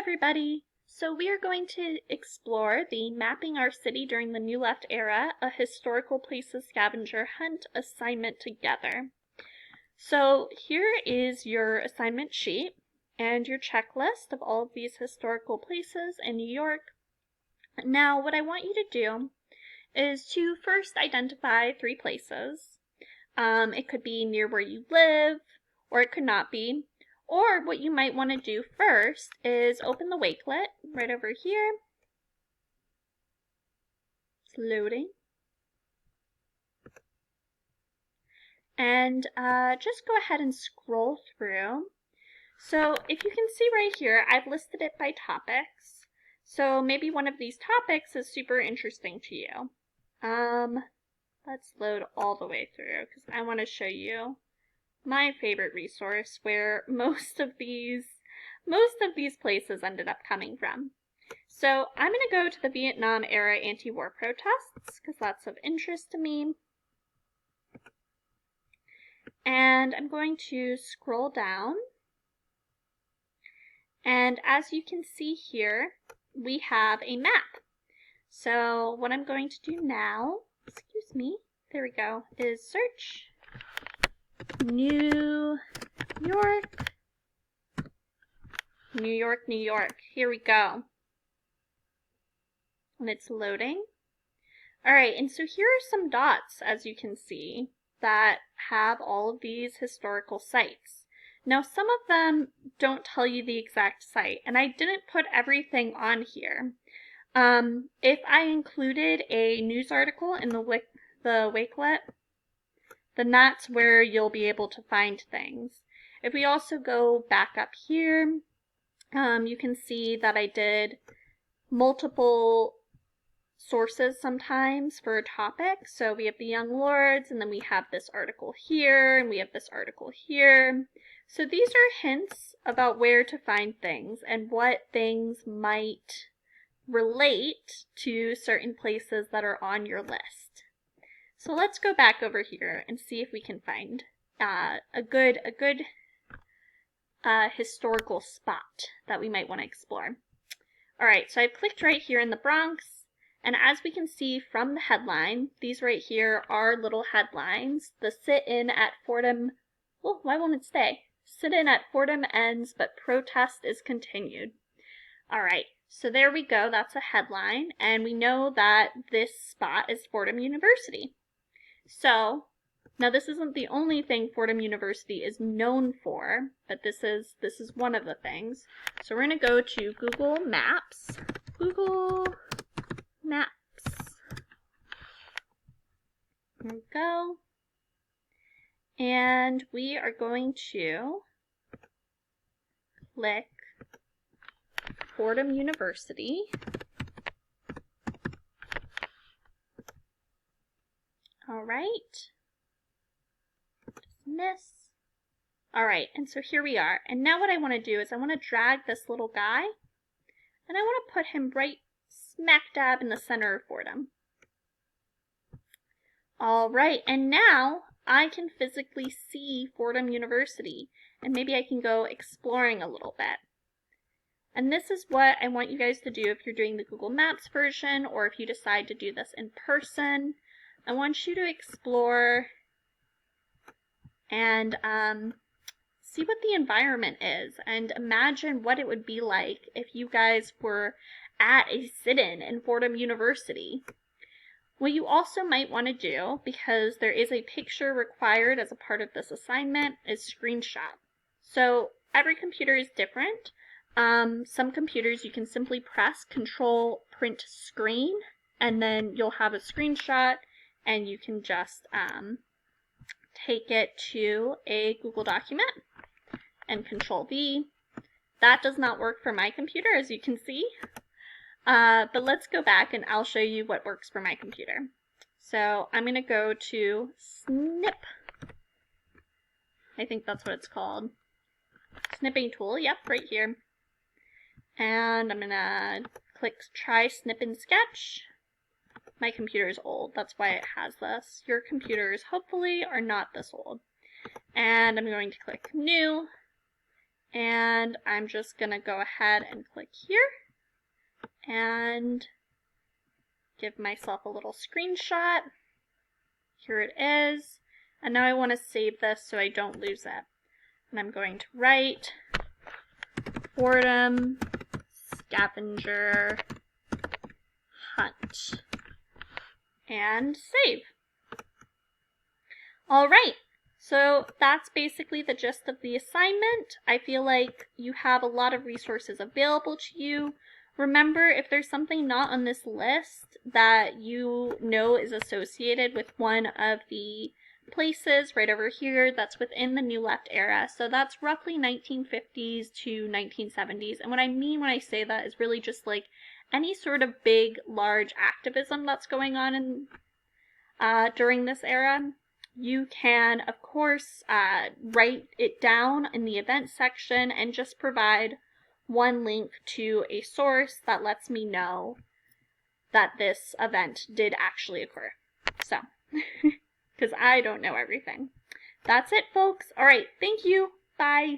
everybody! So we are going to explore the Mapping Our City During the New Left Era, a Historical Places Scavenger Hunt assignment together. So here is your assignment sheet and your checklist of all of these historical places in New York. Now what I want you to do is to first identify 3 places. It could be near where you live, or it could not be. Or what you might want to do first is open the Wakelet right over here. It's loading. And just go ahead and scroll through. So if you can see right here, I've listed it by topics. So maybe one of these topics is super interesting to you. Let's load all the way through because I want to show you my favorite resource where most of these places ended up coming from. So I'm going to go to the Vietnam era anti-war protests because that's of interest to me. And I'm going to scroll down. And as you can see here, we have a map. So what I'm going to do now, excuse me, there we go, is search New York, New York, New York. Here we go. And it's loading. Alright, and so here are some dots, as you can see, that have all of these historical sites. Now, some of them don't tell you the exact site, and I didn't put everything on here. If I included a news article in the Wakelet, then that's where you'll be able to find things. If we also go back up here, you can see that I did multiple sources sometimes for a topic. So we have the Young Lords, and then we have this article here, and we have this article here. So these are hints about where to find things and what things might relate to certain places that are on your list. So let's go back over here and see if we can find a good historical spot that we might want to explore. Alright, so I've clicked right here in the Bronx, and as we can see from the headline, these right here are little headlines. The sit-in at Fordham, oh, why won't it stay? Sit-in at Fordham ends, but protest is continued. Alright, so there we go, that's a headline, and we know that this spot is Fordham University. So, now this isn't the only thing Fordham University is known for, but this is one of the things. So we're going to go to Google Maps. Google Maps. There we go. And we are going to click Fordham University. All right. Dismiss. All right, and so here we are. And now what I want to do is I want to drag this little guy, and I want to put him right smack dab in the center of Fordham. All right, and now I can physically see Fordham University, and maybe I can go exploring a little bit. And this is what I want you guys to do if you're doing the Google Maps version, or if you decide to do this in person. I want you to explore and see what the environment is, and imagine what it would be like if you guys were at a sit-in in Fordham University. What you also might want to do, because there is a picture required as a part of this assignment, is screenshot. So every computer is different. Some computers you can simply press Control Print Screen, and then you'll have a screenshot, and you can just take it to a Google document and Control V. That does not work for my computer, as you can see. But let's go back and I'll show you what works for my computer. So I'm going to go to Snip. I think that's what it's called. Snipping tool, yep, right here. And I'm going to click Try Snip and Sketch. My computer is old, that's why it has this. Your computers hopefully are not this old. And I'm going to click New. And I'm just going to go ahead and click here and give myself a little screenshot. Here it is. And now I want to save this so I don't lose it. And I'm going to write Boredom Scavenger Hunt and save. All right, so that's basically the gist of the assignment. I feel like you have a lot of resources available to you. Remember, if there's something not on this list that you know is associated with one of the places right over here that's within the New Left era, so that's roughly 1950s to 1970s, and what I mean when I say that is really just like any sort of big, large activism that's going on in during this era. You can, of course, write it down in the events section and just provide one link to a source that lets me know that this event did actually occur. So, because I don't know everything. That's it, folks. All right, thank you. Bye.